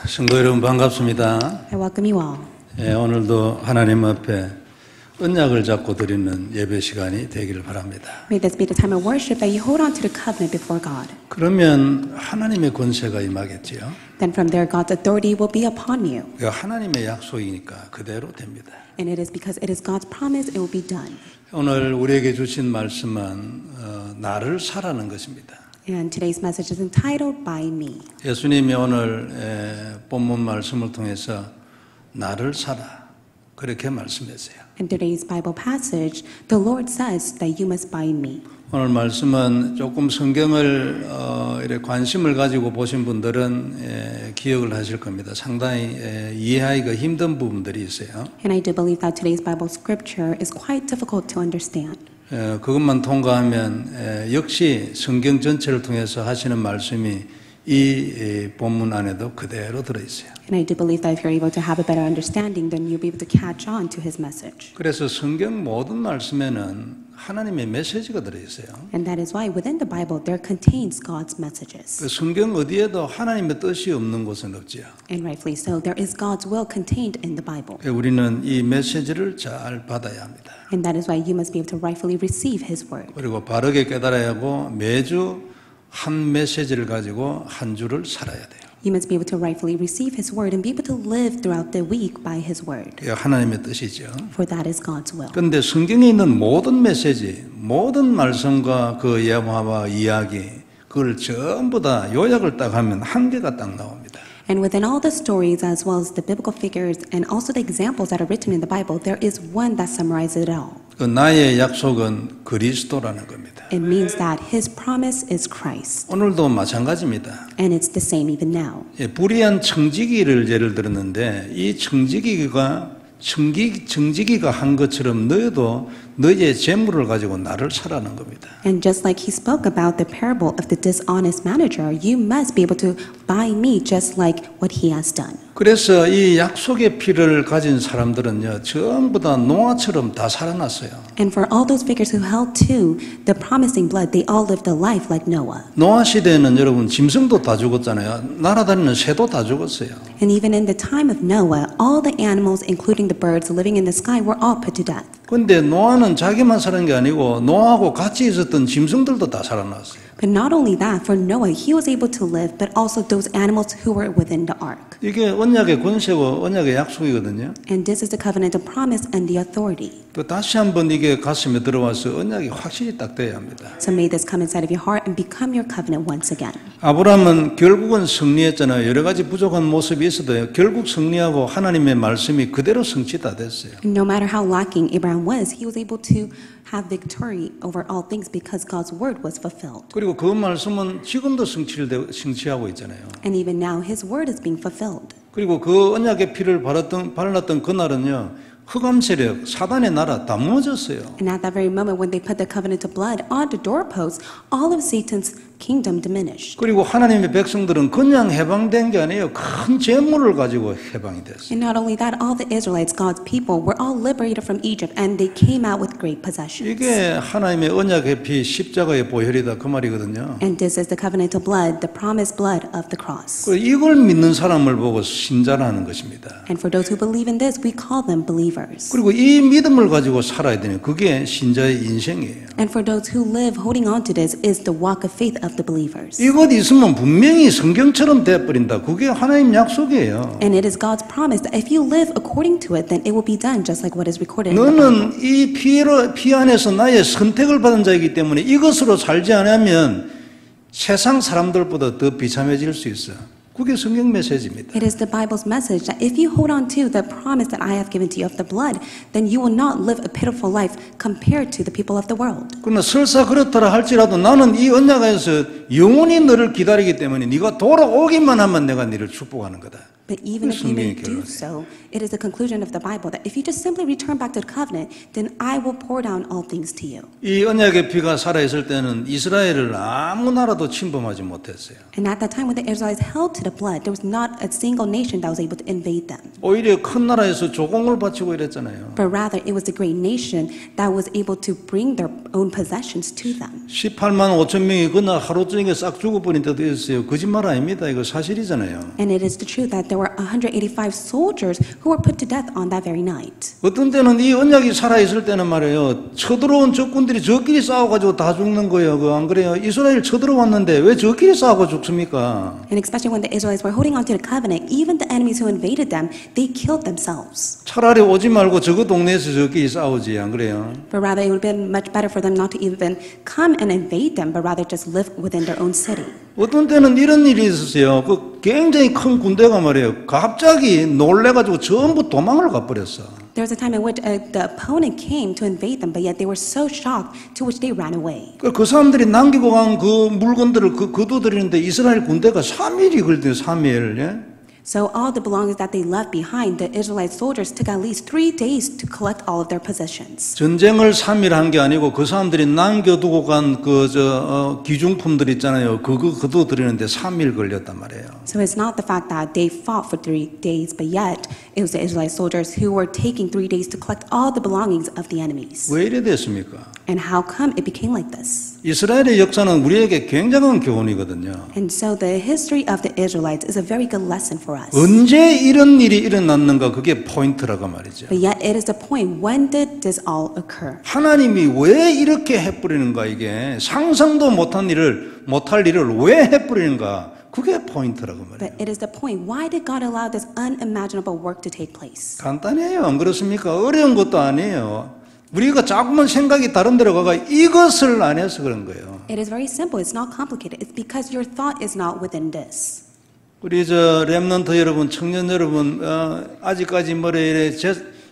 성도 여러분 반갑습니다. I welcome you all. 오늘도 하나님 앞에 언약을 잡고 드리는 예배 시간이 되기를 바랍니다. May this be the time of worship that you hold on to the covenant before God. 그러면 하나님의 권세가 임하겠지요. Then from there God's authority will be upon you. 하나님의 약속이니까 그대로 됩니다. And it is because it is God's promise it will be done. 오늘 우리에게 주신 말씀은 나를 사라는 것입니다. And today's message is entitled By Me. 예수님이 오늘 본문 말씀을 통해서 나를 사라 그렇게 말씀했어요. In today's Bible passage, the Lord says that you must buy me. 오늘 말씀은 조금 성경을 이렇게 관심을 가지고 보신 분들은 기억을 하실 겁니다. 상당히 이해하기가 힘든 부분들이 있어요. And I do believe that today's Bible scripture is quite difficult to understand. 그것만 통과하면 역시 성경 전체를 통해서 하시는 말씀이 이 본문 안에도 그대로 들어있어요. And I do believe that if you're able to have a better understanding, then you'll be able to catch on to His message. 그래서 성경 모든 말씀에는 하나님의 메시지가 들어있어요. And that is why within the Bible there contains God's messages. 그 성경 어디에도 하나님의 뜻이 없는 곳은 없지요. And rightfully so, there is God's will contained in the Bible. 우리는 이 메시지를 잘 받아야 합니다. And that is why you must be able to rightfully receive His word. 그리고 바르게 깨달아야 하고 매주 한 메시지를 가지고 한 주를 살아야 돼요. You must be able to rightfully receive His word and be able to live throughout the week by His word. 그게 하나님의 뜻이죠. For that is God's will. 그런데 성경에 있는 모든 메시지, 모든 말씀과 그 예화와 이야기, 그걸 전부 다 요약을 딱 하면 한 개가 딱 나옵니다. And within all the stories as well as the biblical figures and also the examples that are written in the Bible, there is one that summarizes it all. 그 나의 약속은 그리스도라는 겁니다. It means that His promise is Christ. 오늘도 마찬가지입니다. And it's the same even now. 불의한 청지기를 예를 들었는데 이 청지기가 한 것처럼 너희도 너희의 재물을 가지고 나를 사라는 겁니다. And just like He spoke about the parable of the dishonest manager, you must be able to buy me just like what he has done. 그래서 이 약속의 피를 가진 사람들은요 전부 다 노아처럼 다 살아났어요. And for all those figures who held to the promising blood, they all lived a life like Noah. 노아 시대에는 여러분 짐승도 다 죽었잖아요. 날아다니는 새도 다 죽었어요. And even in the time of Noah, all the animals, including the birds living in the sky, were all put to death. 근데 노아는 자기만 사는 게 아니고 노아하고 같이 있었던 짐승들도 다 살아났어요. But not only that, for Noah, he was able to live, but also those animals who were within the ark. 이게 언약의 권세와 언약의 약속이거든요. And this is the covenant of promise and the authority. 또 다시 한번 이게 가슴에 들어와서 언약이 확실히 딱 돼야 합니다. So may this come inside of your heart and become your covenant once again. 아브라함은 결국은 승리했잖아요. 여러 가지 부족한 모습이 있어도 결국 승리하고 하나님의 말씀이 그대로 성취 다 됐어요. No matter how lacking Abraham was, he was able to have victory over all things because God's word was fulfilled. 그리고 그 말씀은 지금도 성취하고 있잖아요. And even now, his word is being fulfilled. 그리고 그 언약의 피를 발랐던 그날은요. 흑암 세력, 사단의 나라 다 무너졌어요. And at that very moment when they put the covenant of blood on the doorposts, all of Satan's kingdom diminished. 그리고 하나님의 백성들은 그냥 해방된 게 아니에요. 큰 재물을 가지고 해방이 됐어요. And not only that, all the Israelites, God's people, were all liberated from Egypt and they came out with great possessions. 이게 하나님의 언약의 피 십자가의 보혈이다 그 말이거든요. And this is the covenant of blood, the promised blood of the cross. 이걸 믿는 사람을 보고 신자라는 것입니다. And for those who believe in this, we call them believers. 그리고 이 믿음을 가지고 살아야 되는 그게 신자의 인생이에요. And for those who live holding on to this is the walk of faith of the believers. 이것 있으면 분명히 성경처럼 돼버린다. 그게 하나님 약속이에요. And it is God's promise that if you live according to it, then it will be done just like what is recorded in the Bible. 너는 이 피 안에서 나의 선택을 받은 자이기 때문에 이것으로 살지 않으면 세상 사람들보다 더 비참해질 수 있어. 그게 성경 메시지입니다. It is the Bible's message that if you hold on to the promise that I have given to you of the blood, then you will not live a pitiful life compared to the people of the world. 그러나 설사 그렇더라 할지라도 나는 이 언약에서 영원히 너를 기다리기 때문에 네가 돌아오기만 하면 내가 너를 축복하는 거다. But even if you may 성경의 do 결론이에요. so, it is the conclusion of the Bible that if you just simply return back to the covenant, then I will pour down all things to you. 이 언약의 피가 살아있을 때는 이스라엘을 아무 나라도 침범하지 못했어요. And at that time when the Israelites held to the blood, there was not a single nation that was able to invade them. 오히려 큰 나라에서 조공을 바치고 이랬잖아요. But rather, it was the great nation that was able to bring their own possessions to them. 18만 5천 명이 그날 하루 종일 싹 죽어버린 데도 있어요. 거짓말 아닙니다. 이거 사실이잖아요. And it is the truth that there were 185 soldiers who were put to death on that very night. 어떤 때는 이 언약이 살아있을 때는 말이에요. 쳐들어온 적군들이 저끼리 싸워가지고 다 죽는 거예요. 안 그래요? 이스라엘 쳐들어왔는데 왜 저끼리 싸우고 죽습니까? And especially when the Israelites were holding on to the covenant, even the enemies who invaded them, they killed themselves. 차라리 오지 말고 저거 동네에서 저끼리 싸우지. 안 그래요? But rather, it would have been much better for them not to even come and invade them, but rather just live within their own city. 어떤 때는 이런 일이 있었어요. 그 굉장히 큰 군대가 말이에요. 갑자기 놀래가지고 전부 도망을 가버렸어. There was a time in which the opponent came to invade them, but yet they were so shocked to which they ran away. 그 사람들이 남기고 간 그 물건들을 거둬들이는데 이스라엘 군대가 3일이 걸려요. 3일. 예? So all the belongings that they left behind, the Israelite soldiers took at least 3 days to collect all of their possessions. 전쟁을 3일 한 게 아니고 그 사람들이 남겨두고 간 기중품들 있잖아요. 그거 거둬들이는데 3일 걸렸단 말이에요. So it's not the fact that they fought for 3 days, but yet it was the Israelite soldiers who were taking 3 days to collect all the belongings of the enemies. 왜 이래 됐습니까? And how come it became like this? 이스라엘의 역사는 우리에게 굉장한 교훈이거든요. And so the history of the Israelites is a very good lesson for us. 언제 이런 일이 일어났는가 그게 포인트라고 말이죠. But yet it is the point, when did this all occur? 하나님이 왜 이렇게 해버리는가 이게 상상도 못할 일을 왜 해버리는가 그게 포인트라고 말이에요. But it is the point, why did God allow this unimaginable work to take place? 간단해요. 안 그렇습니까? 어려운 것도 아니에요. 우리가 자꾸만 생각이 다른 데로 가가 이것을 안 해서 그런 거예요. It is very simple. It's not complicated. It's because your thought is not within this. 우리 렘넌트 여러분, 청년 여러분, 아직까지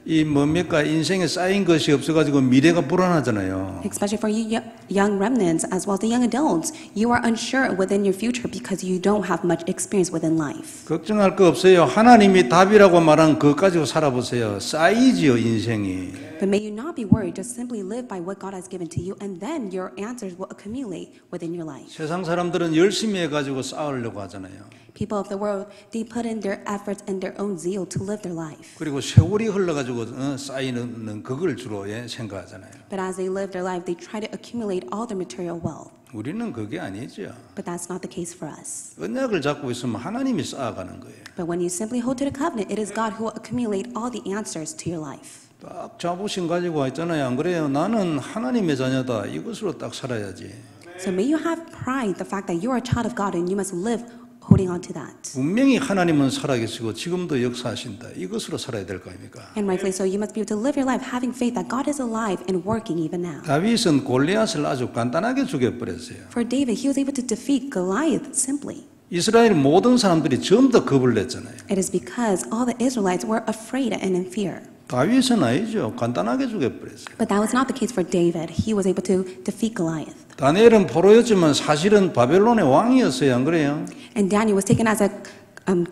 이 뭡니까 인생에 쌓인 것이 없어가지고 미래가 불안하잖아요. Especially for you young remnants as well as the young adults, you are unsure within your future because you don't have much experience within life. 걱정할 거 없어요. 하나님이 답이라고 말한 그것 가지고 살아보세요. 쌓이지요 인생이. But may you not be worried. Just simply live by what God has given to you, and then your answers will accumulate within your life. 세상 사람들은 열심히 해가지고 쌓으려고 하잖아요. People of the world, they put in their efforts and their own zeal to live their life. 그리고 세월이 흘러가지고 쌓이는 그걸 주로 생각하잖아요. But as they live their life, they try to accumulate all their material wealth. 우리는 그게 아니죠. But that's not the case for us. 언약을 잡고 있으면 하나님이 쌓아가는 거예요. But when you simply hold to the covenant, it is God who will accumulate all the answers to your life. 딱 자부심 가지고 있잖아요. 안 그래요? 나는 하나님의 자녀다. 이것으로 딱 살아야지. So may you have pride, the fact that you are a child of God and you must live holding on to that. 분명히 하나님은 살아계시고 지금도 역사하신다. 이것으로 살아야 될 거 아닙니까? And rightfully so, you must be able to live your life having faith that God is alive and working even now. 다윗은 골리앗을 아주 간단하게 죽여버렸어요. For David, he was able to defeat Goliath simply. 이스라엘 모든 사람들이 전부 다 겁을 냈잖아요. It is because all the Israelites were afraid and in fear. 다윗은 아니죠. 간단하게 죽여버렸어요. But that was not the case for David. He was able to defeat Goliath. 다니엘은 포로였지만 사실은 바벨론의 왕이었어요. 안 그래요? And Daniel was taken as a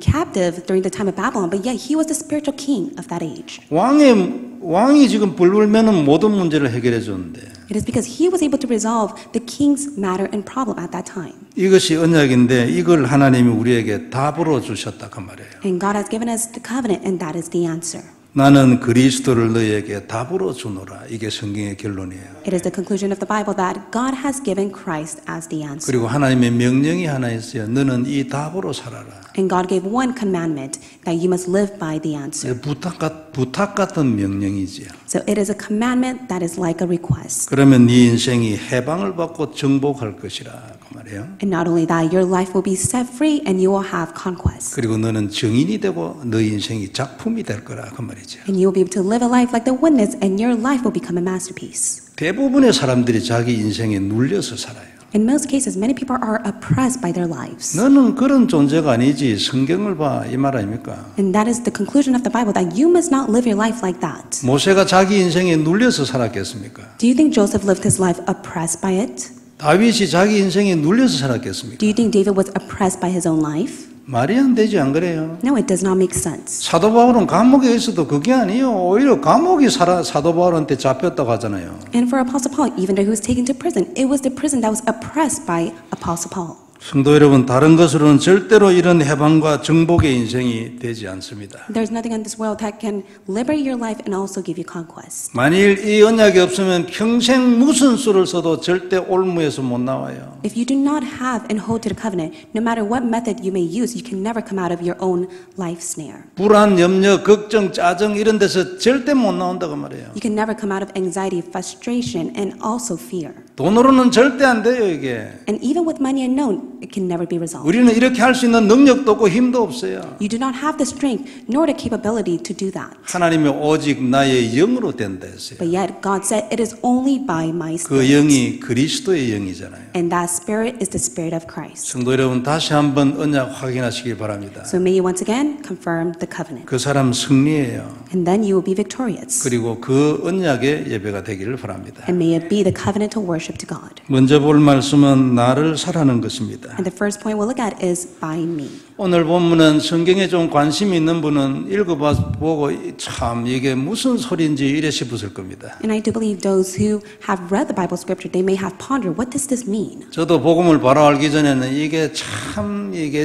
captive during the time of Babylon, but yet he was the spiritual king of that age. 왕이 지금 불불면은 모든 문제를 해결해 줬는데. It is because he was able to resolve the king's matter and problem at that time. 이것이 언약인데 이걸 하나님이 우리에게 답으로 주셨다 그 말이에요. And God has given us the covenant, and that is the answer. 나는 그리스도를 너희에게 답으로 주노라. 이게 성경의 결론이에요. It is the conclusion of the Bible that God has given Christ as the answer. 그리고 하나님의 명령이 하나 있어요. 너는 이 답으로 살아라. And God gave one commandment that you must live by the answer. 부탁 같은 명령이지요. So it is a commandment that is like a request. 그러면 네 인생이 해방을 받고 정복할 것이라 그 말이에요. And not only that, your life will be set free and you will have conquest. 그리고 너는 증인이 되고 너 인생이 작품이 될 거라 그 말이죠. And you will be able to live a life like the witness, and your life will become a masterpiece. 대부분의 사람들이 자기 인생에 눌려서 살아요. In most cases, many people are oppressed by their lives. 너는 그런 존재가 아니지. 성경을 봐. 이 말 아닙니까? And that is the conclusion of the Bible, that you must not live your life like that. 모세가 자기 인생에 눌려서 살았겠습니까? Do you think Joseph lived his life oppressed by it? 다윗이 자기 인생에 눌려서 살았겠습니까? Do you think David was oppressed by his own life? 말이 안 되지 안 그래요? No, it does not make sense. 사도 바울은 감옥에 있어도 그게 아니에요. 오히려 감옥이 사도 바울한테 잡혔다고 하잖아요. And for Apostle Paul, even though he was taken to prison, it was the prison that was oppressed by Apostle Paul. 성도 여러분, 다른 것으로는 절대로 이런 해방과 정복의 인생이 되지 않습니다. There's nothing in this world that can liberate your life and also give you conquest. 만일 이 언약이 없으면 평생 무슨 수를 써도 절대 올무에서 못 나와요. If you do not have and hold to the covenant, no matter what method you may use, you can never come out of your own life snare. 불안, 염려, 걱정, 짜증 이런 데서 절대 못 나온다고 말해요. You can never come out of anxiety, frustration, and also fear. 돈으로는 절대 안 돼요, 이게. And even with money unknown, it can never be resolved. 우리는 이렇게 할 수 있는 능력도 없고 힘도 없어요. You do not have the strength nor the capability to do that. 하나님이 오직 나의 영으로 된다 했어요. But yet God said it is only by my 그 spirit. 영이 그리스도의 영이잖아요. And that spirit is the spirit of Christ. 성도 여러분, 다시 한번 언약 확인하시길 바랍니다. So may you once again confirm the covenant. 그 사람 승리해요. And then you will be victorious. 그리고 그 언약의 예배가 되기를 바랍니다. And may it be the covenantal worship to God. 먼저 볼 말씀은 나를 사라는 것입니다. And the first point we'll look at is by me. 오늘 본문은 성경에 좀 관심이 있는 분은 읽어보고 참 이게 무슨 소리인지 이래 싶었을 겁니다. And I do believe those who have read the Bible scripture, they may have pondered, what does this mean? 저도 복음을 바로 알기 전에는 이게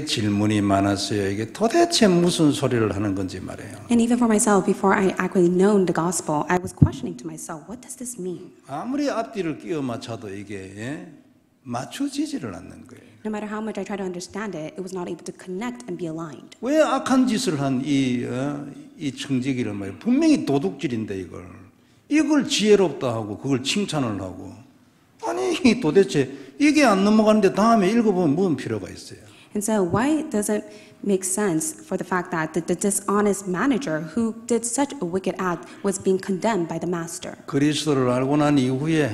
질문이 많았어요. 이게 도대체 무슨 소리를 하는 건지 말이에요. And even for myself, before I actually known the gospel, I was questioning to myself, what does this mean? 아무리 앞뒤를 끼워 맞춰도 이게 맞춰지지를 않는 거예요. No matter how much I tried to understand it, it was not able to connect and be aligned. 왜 악한 짓을 한 이 청지기를 말이에요. 분명히 도둑질인데 이걸 지혜롭다 하고 그걸 칭찬을 하고 아니 도대체 이게 안 넘어가는데 다음에 읽어보면 무슨 필요가 있어요. And so why does it make sense for the fact that the dishonest manager who did such a wicked act was being condemned by the master? 그리스도를 알고 난 이후에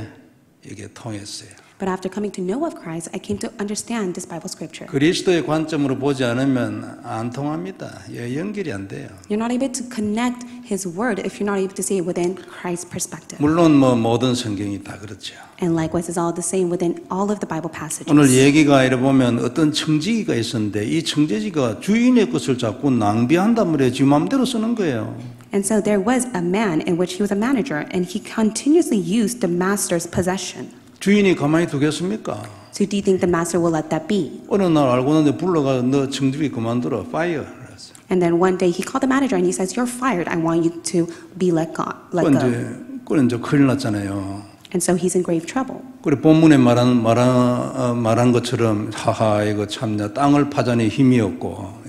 이게 통했어요. But after coming to know of Christ, I came to understand this Bible scripture. 그리스도의 관점으로 보지 않으면 안 통합니다. 연결이 안 돼요. You're not able to connect His word if you're not able to see it within Christ's perspective. 물론 모든 성경이 다 그렇죠. And likewise, it's all the same within all of the Bible passages. 오늘 얘기가 이래 보면 어떤 청지기가 있었는데 이 청지기가 주인의 것을 자꾸 낭비한단 말이에요. 지 마음대로 쓰는 거예요. And so there was a man in which he was a manager, and he continuously used the master's possession. 주인이 가만히 두겠습니까? So do you think the master will let that be? 어느 날 알고 났는데 불러가 너 청지기 그만둬라. fire. And then one day he called the manager and he says, "You're fired. I want you to be let go." 그건 이제 큰일 났잖아요. And so he's in grave trouble. 그래 본문에 말한 것처럼 하하 이거 참냐 땅을 파자니 힘이 없고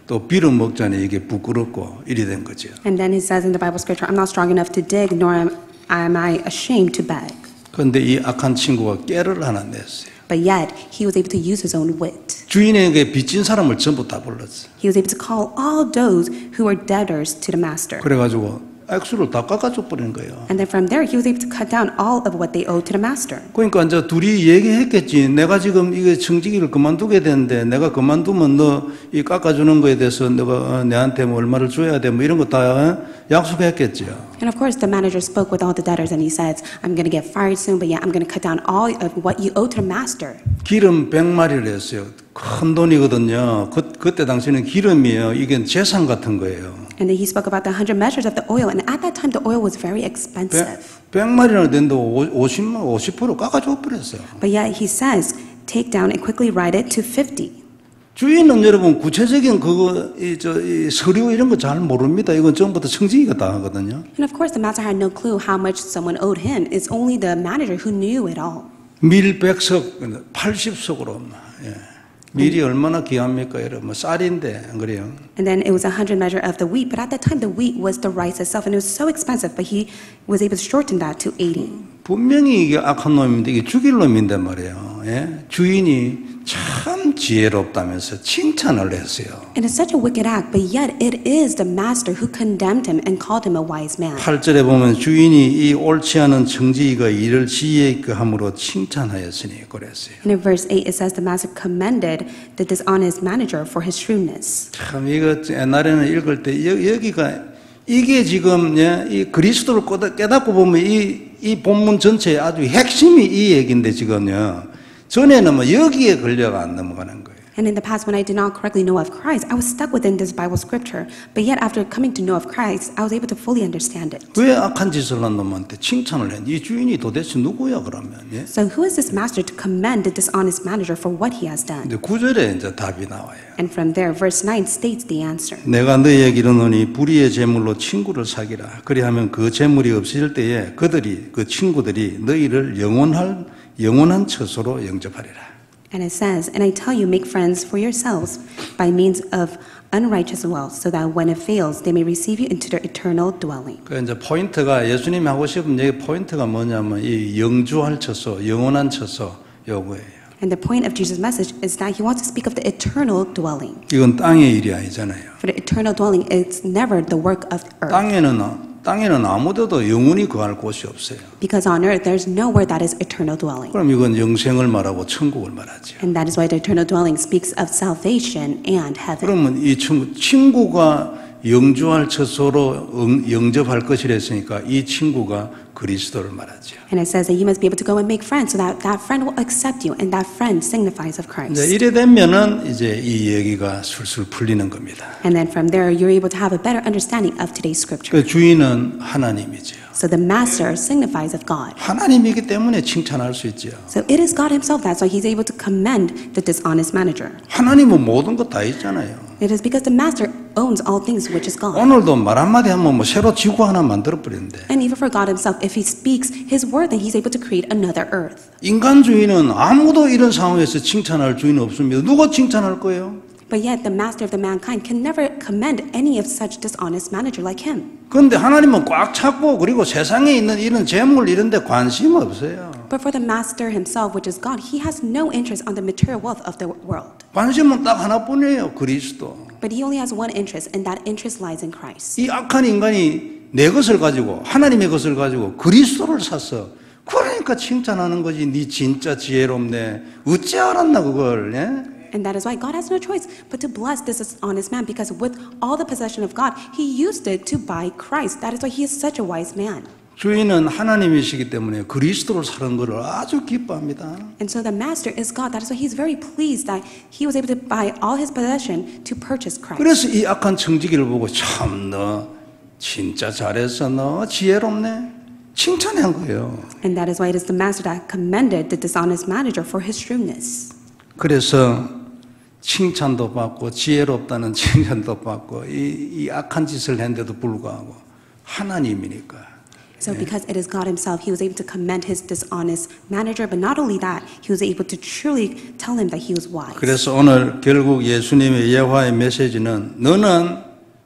또 빌어 먹자니 이게 부끄럽고 이리 된 거죠. And then he says in the Bible scripture, "I'm not strong enough to dig, nor am I ashamed to beg." 그런데 이 악한 친구가 깨를 하나 냈어요. But yet he was able to use his own wit. 주인에게 빚진 사람을 전부 다 불렀어. He was able to call all those who were debtors to the master. 그래가지고 액수를 다 깎아줘 버린 거예요. And then from there, he was able to cut down all of what they owed to the master. 그러니까 이제 둘이 얘기했겠지. 내가 지금 이게 청지기를 그만두게 되는데 내가 그만두면 너 이 깎아주는 거에 대해서 너가 내한테 뭐 얼마를 줘야 돼 뭐 이런 거 다 약속했겠죠. And of course, the manager spoke with all the debtors and he says, "I'm going to get fired soon, but yeah, I'm going to cut down all of what you owe to the master." 기름 100마리를 했어요. 큰 돈이거든요. 그때 당시에는 기름이에요. 이게 재산 같은 거예요. And then he spoke about the 100 measures of the oil, and at that time, the oil was very expensive. 100마리나 된다고 50% 깎아줘 버렸어요. But yet he says, take down and quickly write it to 50. 주인은 여러분 구체적인 이 서류 이런 거 잘 모릅니다. 이건 전부 다 청지기가 다 하거든요. And of course, the master had no clue how much someone owed him. It's only the manager who knew it all. 밀 100석, 80석으로 밀이 얼마나 귀합니까? 여러분 쌀인데 안 그래요? And then it was 100 measure of the wheat, but at that time the wheat was the rice itself, and it was so expensive. But he was able to shorten that to 80. 분명히 이게 악한 놈인데 이게 죽일 놈인데 말이에요. 주인이 참 지혜롭다면서 칭찬을 했어요. And it's such a wicked act, but yet it is the master who condemned him and called him a wise man. 8절에 보면 주인이 이 옳지 않은 청지기가 일을 지혜 있게 함으로 칭찬하였으니 그랬어요. And in verse 8 it says the master commended the dishonest manager for his shrewdness. 참 이거 옛날에는 읽을 때 여기가 이게 지금 이 그리스도를 깨닫고 보면 이 본문 전체의 아주 핵심이 이 얘기인데 지금요. 전에는 뭐 여기에 걸려가 안 넘어가는 거예요. And in the past, when I did not correctly know of Christ, I was stuck within this Bible scripture. But yet, after coming to know of Christ, I was able to fully understand it. 왜 악한 짓을 한 놈한테 칭찬을 해? 이 주인이 도대체 누구야 그러면? 예? So who is this master to commend the dishonest manager for what he has done? 근데 9절에 이제 답이 나와요. And from there, verse 9 states the answer. 내가 너희에게 이르노니 불의의 재물로 친구를 사귀라. 그리하면 그 재물이 없어질 때에 그 친구들이 너희를 영원한 처소로 영접하리라. And it says, and I tell you, make friends for yourselves by means of unrighteous wealth, so that when it fails, they may receive you into their eternal dwelling. 그 이제 포인트가 예수님이 하고 싶은 얘기 포인트가 뭐냐면 이 영주할 처소, 영원한 처소 요거예요. And the point of Jesus' message is that he wants to speak of the eternal dwelling. 이건 땅의 일이 아니잖아요. For the eternal dwelling, it's never the work of earth. 땅에는 아무데도 영원히 거할 곳이 없어요. Because on earth, there's nowhere that is eternal dwelling. 그럼 이건 영생을 말하고 천국을 말하죠. And that is why the eternal dwelling speaks of salvation and heaven. 그러면 이 친구가 영주할 처소로 영접할 것이라 했으니까 이 친구가 그리스도를 말하죠. And it says that you must be able to go and make friends so that that friend will accept you, and that friend signifies of Christ. 이제 이래 되면은 이제 이 얘기가 술술 풀리는 겁니다. And then from there, you're able to have a better understanding of today's scripture. 그 주인은 하나님이죠. So the master signifies of God. 하나님이기 때문에 칭찬할 수 있죠. So it is God himself, that's why he's able to commend the dishonest manager. 하나님은 모든 것 다 있잖아요. It is because the master owns all things, which is God. 오늘도 말 한마디 하면 뭐 새로 지구 하나 만들어 버리는데 And even for God himself, if he speaks his word, then he's able to create another earth. 인간 주인은 아무도 이런 상황에서 칭찬할 주인은 없습니다. 누가 칭찬할 거예요? But yet the master of the mankind can never commend any of such dishonest manager like him. 그런데 하나님은 꽉 찼고 그리고 세상에 있는 이런 재물 이런 데 관심 없어요. But for the master himself, which is God, he has no interest on the material wealth of the world. 관심은 딱 하나뿐이에요. 그리스도. But he only has one interest, and that interest lies in Christ. 이 악한 인간이 내 것을 가지고 하나님의 것을 가지고 그리스도를 샀어. 그러니까 칭찬하는 거지. 네 진짜 지혜롭네. 어찌 알았나 그걸. 예? And that is why God has no choice but to bless this dishonest man, because with all the possession of God, he used it to buy Christ. That is why he is such a wise man. 주인은 하나님이시기 때문에 그리스도를 사는 것을 아주 기뻐합니다. And so the master is God. That is why he's very pleased that he was able to buy all his possession to purchase Christ. 그래서 이 악한 청지기를 보고 참 너 진짜 잘했어. 너 지혜롭네. 칭찬한 거예요. And that is why it is the master that commended the dishonest manager for his shrewdness. 그래서 칭찬도 받고 지혜롭다는 칭찬도 받고 이 악한 짓을 했는데도 불구하고 하나님이니까. So because it is God himself, he was able to commend his dishonest manager. But not only that, he was able to truly tell him that he was wise. 그래서 오늘 결국 예수님의 예화의 메시지는 너는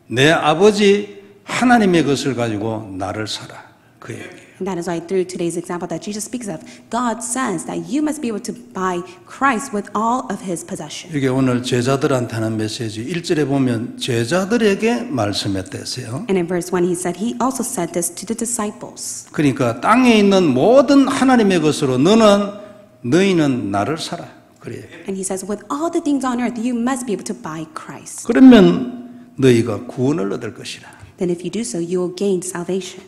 내 아버지 하나님의 것을 가지고 나를 사라. 그 얘기예요. And that is why through today's example that Jesus speaks of, God says that you must be able to buy Christ with all of his possession. 이게 오늘 제자들한테 하는 메시지 1절에 보면 제자들에게 말씀했대요. And in verse 1 he said, he also said this to the disciples. 그러니까 땅에 있는 모든 하나님의 것으로 너희는 나를 사라. 그래요. And he says, with all the things on earth, you must be able to buy Christ. 그러면 너희가 구원을 얻을 것이라. Then if you do so, you will gain salvation.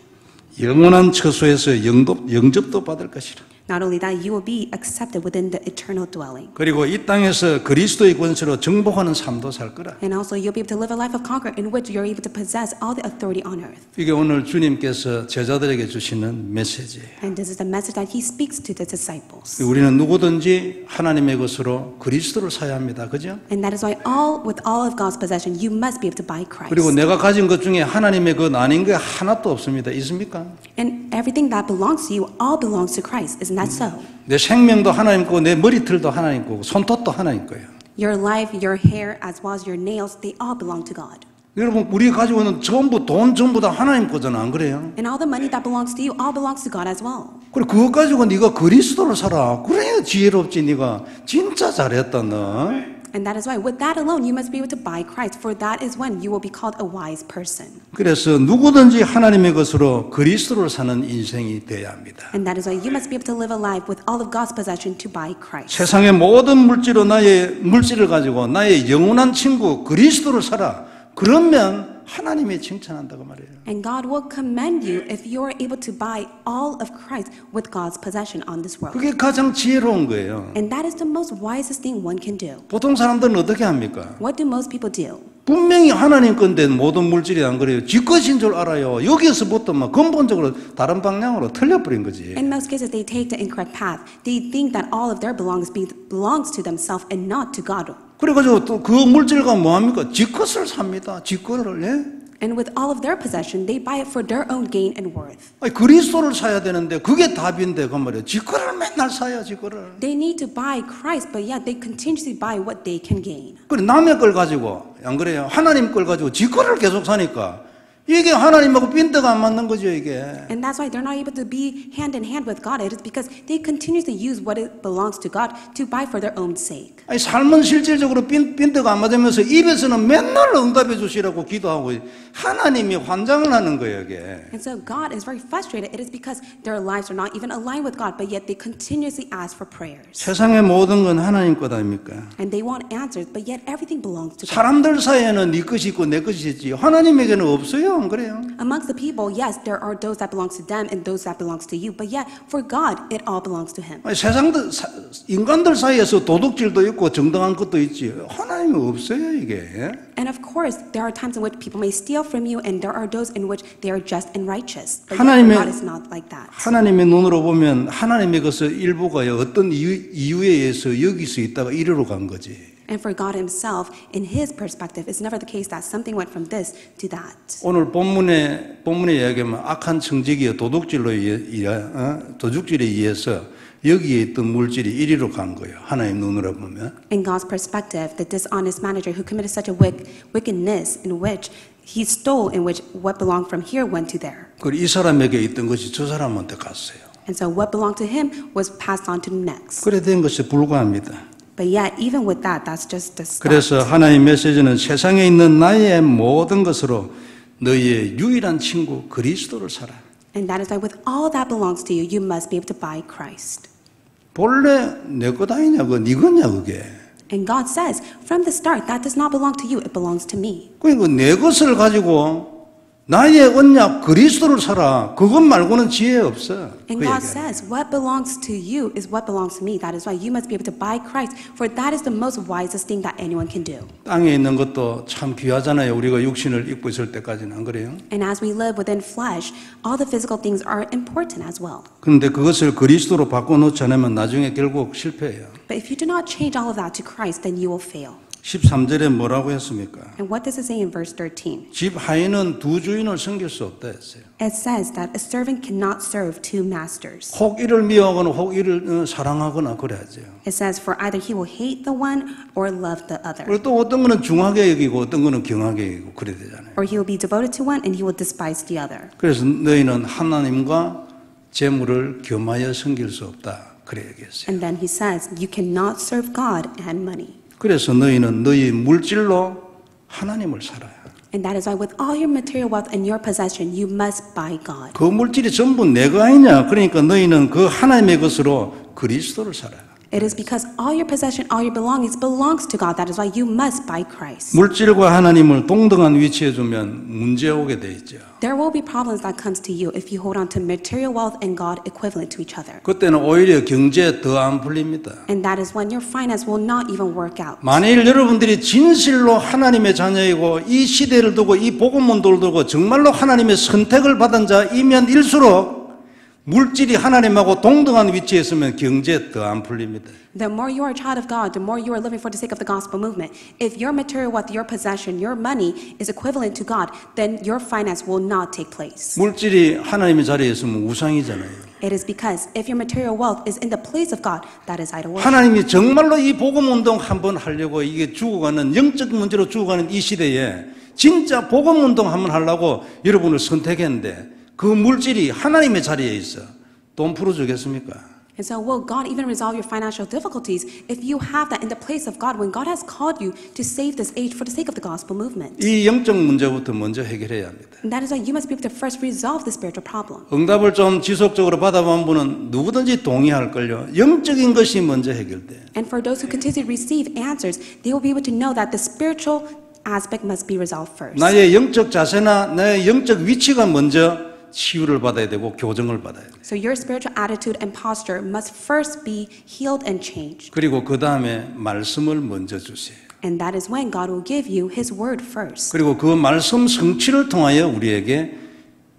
영원한 처소에서 영접도 받을 것이라. Not only that, you will be accepted within the eternal dwelling. 그리고 이 땅에서 그리스도의 권세로 정복하는 삶도 살 거라. And also you'll be able to live a life of conquer in which you're able to possess all the authority on earth. 이게 오늘 주님께서 제자들에게 주시는 메시지예요. And this is the message that he speaks to the disciples. 우리는 누구든지 하나님의 것으로 그리스도를 사야 합니다. 그죠? And that is why with all of God's possession, you must be able to buy Christ. 그리고 내가 가진 것 중에 하나님의 것 아닌 게 하나도 없습니다. 있습니까? And everything that belongs to you all belongs to Christ. Isn't that so? 내 생명도 하나님 거고 내 머리털도 하나님 거고 손톱도 하나님 거예요. Your life, your hair, as well as your nails, they all belong to God. 여러분 우리가 가지고 있는 돈 전부 다 하나님 거잖아. 안 그래요? And all the money that belongs to you all belongs to God as well. 그래 그거 가지고 네가 그리스도를 살아. 그래야 지혜롭지. 네가 진짜 잘했다 너. And that is why with that alone you must be able to buy Christ, for that is when you will be called a wise person. 그래서 누구든지 하나님의 것으로 그리스도를 사는 인생이 돼야 합니다. And that is why you must be able to live a life with all of God's possession to buy Christ. 세상의 모든 물질로 나의 물질을 가지고 나의 영원한 친구 그리스도를 살아. 그러면 하나님이 칭찬한다고 말해요. And God will commend you if you are able to buy all of Christ with God's possession on this world. 그게 가장 지혜로운 거예요. And that is the most wisest thing one can do. 보통 사람들은 어떻게 합니까? What do most people do? 분명히 하나님 건데 모든 물질이 안 그래요. 지 것인 줄 알아요. 여기서부터 막 근본적으로 다른 방향으로 틀려버린 거지. In most cases, they take the incorrect path. They think that all of their belongs to themselves and not to God. 그래가지고 또 그 물질과 뭐합니까? 지 것을 삽니다. 지 거를. 예? And with all of their possession, they buy it for their own gain and worth. 아니, 그리스도를 사야 되는데 그게 답인데 그 말이에요. 지 거를 맨날 사야 지 거를. They need to buy Christ, but yet they continuously buy what they can gain. 그래 남의 걸 가지고 안 그래요? 하나님 걸 가지고 지 거를 계속 사니까 이게 하나님하고 빈대가 안 맞는 거죠 이게. And that's why they're not able to be hand in hand with God. It is because they continuously use what it belongs to God to buy for their own sake. 아니, 삶은 실질적으로 빈대가 안 맞으면서 입에서는 맨날 응답해 주시라고 기도하고 하나님이 환장을 하는 거예요 이게. And so God is very frustrated. It is because their lives are not even aligned with God, but yet they continuously ask for prayers. 세상의 모든 건 하나님 것 아닙니까? And they want answers, but yet everything belongs to God. 사람들 사이에는 네 것이 있고 내 것이 있지 하나님에게는 없어요 안 그래요? Amongst the people, yes, there are those that belongs to them and those that belongs to you, but yet for God, it all belongs to Him. 아니, 인간들 사이에서 도둑질도 있고 정당한 것도 있지 하나님은 없어요 이게. And of course, there are times in which people may steal from you, and there are those in which they are just and righteous. But yet God is not like that. 하나님의 눈으로 보면 하나님의 것을 일부가요 어떤 이유에 의해서 여기서 있다가 이리로 간 거지. And for God Himself, in His perspective, it's never the case that something went from this to that. 오늘 본문에 이야기하면 악한 청지기의 도둑질에 의해서 여기에 있던 물질이 이리로 간 거예요. 하나님 눈으로 보면. In God's perspective, the dishonest manager who committed such a wickedness in which he stole, in which what belonged from here went to there. 그리고 이 사람에게 있던 것이 저 사람한테 갔어요. And so what belonged to him was passed on to the next. 그래 된 것이 불과합니다. But yet, even with that, that's just the start. 그래서 하나님의 메시지는 세상에 있는 나의 모든 것으로 너희의 유일한 친구 그리스도를 사라. And that is why with all that belongs to you, you must be able to buy Christ. 본래 내 것 아니냐, 네 거냐 그게. And God says, from the start, that does not belong to you, it belongs to me. 그러니까 내 것을 가지고 나의 언약 그리스도를 살아. 그것 말고는 지혜 없어. And God says, what belongs to you is what belongs to me. That is why you must be able to buy Christ, for that is the most wisest thing that anyone can do. 땅에 있는 것도 참 귀하잖아요. 우리가 육신을 입고 있을 때까지는 안 그래요? And as we live within flesh, all the physical things are important as well. 그런데 그것을 그리스도로 바꿔놓지 않으면 나중에 결국 실패해요. But if you do not change all of that to Christ, then you will fail. 13절에 뭐라고 했습니까? And what does it say in verse 13? 집 하인은 두 주인을 섬길 수 없다 했어요. It says that a servant cannot serve two masters. 혹 이를 미워하거나 혹 이를 사랑하거나 그래야죠. It says, for either he will hate the one or love the other. 그리고 또 어떤 거는 중하게 여기고 어떤 거는 경하게 여기고 그래야 되잖아요. Or he will be devoted to one and he will despise the other. 그래서 너희는 하나님과 재물을 겸하여 섬길 수 없다. 그래 얘기했어요. And then he says, you cannot serve God and money. 그래서 너희는 너희 물질로 하나님을 살아야. And that is why with all your material wealth and your possession, you must buy God. 그 물질이 전부 내가 아니냐. 그러니까 너희는 그 하나님의 것으로 그리스도를 살아야. It is because all your possession, all your belongings belongs to God. That is why you must buy Christ. 물질과 하나님을 동등한 위치에 두면 문제 오게 돼 있죠. There will be problems that comes to you if you hold on to material wealth and God equivalent to each other. 그때는 오히려 경제에 더 안 풀립니다. And that is when your finance will not even work out. 만일 여러분들이 진실로 하나님의 자녀이고 이 시대를 두고 이 복음문도를 두고 정말로 하나님의 선택을 받은 자이면 일수록 물질이 하나님하고 동등한 위치에 있으면 경제에 더 안 풀립니다. The more you are a child of God, the more you are living for the sake of the gospel movement. If your material wealth, your possession, your money is equivalent to God, then your finance will not take place. 물질이 하나님의 자리에 있으면 우상이잖아요. It is because if your material wealth is in the place of God, that is idol worship. 하나님이 정말로 이 복음운동 한번 하려고 이게 죽어가는 영적 문제로 죽어가는 이 시대에 진짜 복음운동 한번 하려고 여러분을 선택했는데 그 물질이 하나님의 자리에 있어. 돈 풀어주겠습니까? And so will God even resolve your financial difficulties if you have that in the place of God when God has called you to save this age for the sake of the gospel movement? 이 영적 문제부터 먼저 해결해야 합니다. And that is why you must be able to first resolve the spiritual problem. 응답을 좀 지속적으로 받아본 분은 누구든지 동의할걸요. 영적인 것이 먼저 해결돼. And for those who continue to receive answers, they will be able to know that the spiritual aspect must be resolved first. 나의 영적 자세나 나의 영적 위치가 먼저 치유를 받아야 되고 교정을 받아야 돼. So your spiritual attitude and posture must first be healed and changed. 그리고 그 다음에 말씀을 먼저 주세요. And that is when God will give you His word first. 그리고 그 말씀 성취를 통하여 우리에게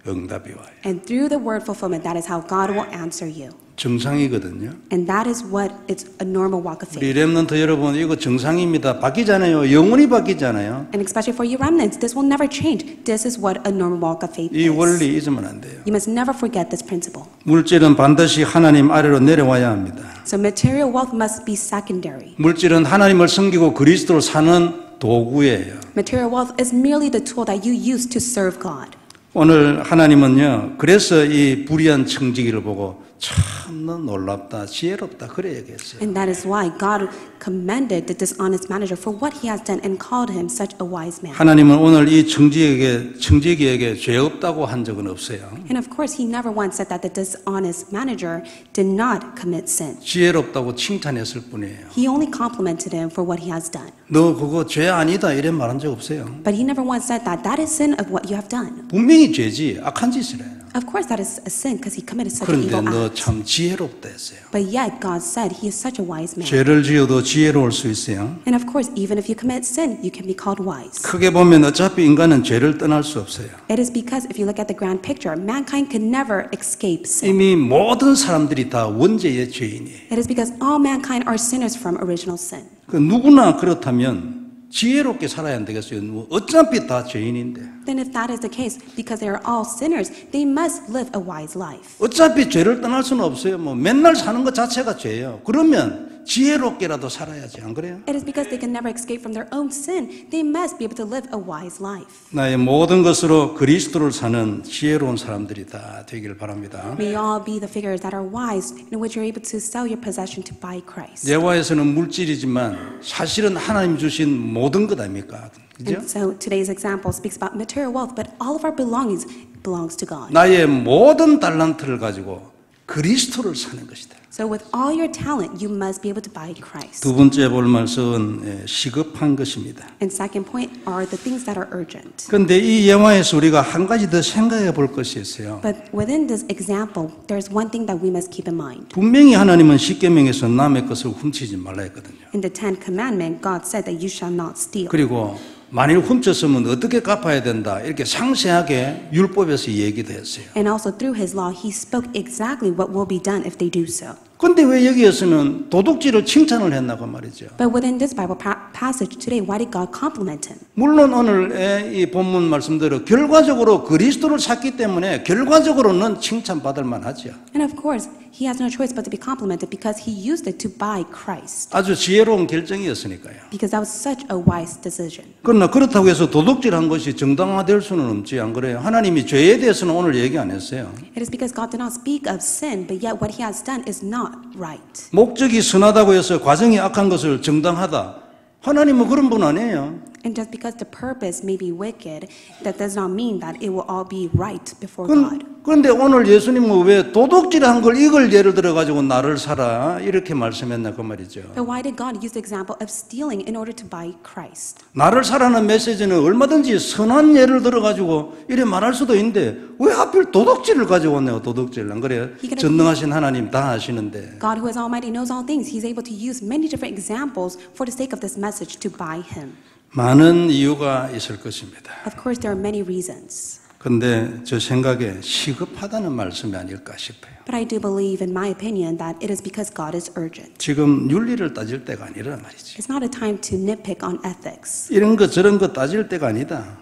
응답이 와요. And through the word fulfillment, that is how God will answer you. 정상이거든요. And that is what it's a normal walk of 우리 faith. 렘넌트 여러분 이거 정상입니다. 바뀌잖아요. 영원히 바뀌잖아요. And especially for you remnants, this will never change. This is what a normal walk of faith 이 is. 원리 잊으면 안 돼요. You must never forget this principle. 물질은 반드시 하나님 아래로 내려와야 합니다. So material wealth must be secondary. 물질은 하나님을 섬기고 그리스도를 사는 도구예요. Material wealth is merely the tool that you use to serve God. 오늘 하나님은요, 그래서 이 불의한 청지기를 보고 참너 놀랍다, 지혜롭다 그래 얘기했어요. And that is why God commended the dishonest manager for what he has done and called him such a wise man. 하나님은 오늘 이 청지기에게 죄 없다고 한 적은 없어요. And of course, he never once said that the dishonest manager did not commit sin. 지혜롭다고 칭찬했을 뿐이에요. He only complimented him for what he has done. 너 그거 죄 아니다 이런 말한 적 없어요. But he never once said that that is sin of what you have done. 분명히 죄지, 악한 짓이래요. Of course, that is a sin because he committed such an 그런데 evil 너 act. 참 지혜롭다 했어요. But yet, God said he is such a wise man. 죄를 지어도 지혜로울 수 있어요. And of course, even if you commit sin, you can be called wise. 크게 보면 어차피 인간은 죄를 떠날 수 없어요. It is because if you look at the grand picture, mankind can never escape sin. 이미 모든 사람들이 다 원죄의 죄인이에요. It is because all mankind are sinners from original sin. 그 누구나 그렇다면 지혜롭게 살아야 안 되겠어요. 어차피 다 죄인인데. Then if that is the case, because they are all sinners, they must live a wise life. 어차피 죄를 떠날 수는 없어요. 뭐 맨날 사는 것 자체가 죄예요. 그러면 지혜롭게라도 살아야지, 안 그래요? It is because they can never escape from their own sin. They must be able to live a wise life. 나의 모든 것으로 그리스도를 사는 지혜로운 사람들이 다 되기를 바랍니다. May you all be the figures that are wise, in which you're able to sell your possession to buy Christ. 예화에서는 물질이지만 사실은 하나님 주신 모든 것 아닙니까? 그죠? And so today's example speaks about material wealth, but all of our belongings belongs to God. 나의 모든 달란트를 가지고 그리스도를 사는 것이다. So with all your talent, you must be able to buy Christ. 두 번째 볼 말씀은 시급한 것입니다. And second point are the things that are urgent. 그런데 이 예화에서 우리가 한 가지 더 생각해 볼 것이 있어요. But within this example, there's one thing that we must keep in mind. 분명히 하나님은 십계명에서 남의 것을 훔치지 말라 했거든요. In the 10th commandment, God said that you shall not steal. 그리고 만일 훔쳤으면 어떻게 갚아야 된다 이렇게 상세하게 율법에서 얘기도 했어요. And also through his law, he spoke exactly what will be done if they do so. 그런데 왜 여기에서는 도둑질을 칭찬을 했나고 말이죠. But within this Bible passage today, why did God compliment him? 물론 오늘의 이 본문 말씀대로 결과적으로 그리스도를 찾기 때문에 결과적으로는 칭찬받을 만하죠. And of course, he has no choice but to be complimented because he used it to buy Christ. 아주 지혜로운 결정이었으니까요. Because that was such a wise decision. 그러나 그렇다고 해서 도둑질한 것이 정당화될 수는 없지, 안 그래요? 하나님이 죄에 대해서는 오늘 얘기 안 했어요. It is because God did not speak of sin, but yet what he has done is not right. 목적이 선하다고 해서 과정이 악한 것을 정당하다. 하나님은 그런 분 아니에요. And just because the purpose may be wicked, that does not mean that it will all be right before God. 그런데 오늘 예수님은 왜 도둑질한 걸 이걸 예를 들어가지고 나를 사라 이렇게 말씀했나 그 말이죠. But why did God use the example of stealing in order to buy Christ? 나를 사라는 메시지는 얼마든지 선한 예를 들어가지고 이래 말할 수도 있는데 왜 하필 도둑질을 가지고 왔네요. 도둑질 안 그래요? 전능하신 하나님 다 아시는데. God, who is almighty, knows all things. He's able to use many different examples for the sake of this message to buy him. 많은 이유가 있을 것입니다. Of course, there are many reasons. 그런데 저 생각에 시급하다는 말씀이 아닐까 싶어요. But I do believe, in my opinion, that it is because God is urgent. 지금 윤리를 따질 때가 아니라 말이지. It's not a time to nitpick on ethics. 이런 거 저런 거 따질 때가 아니다.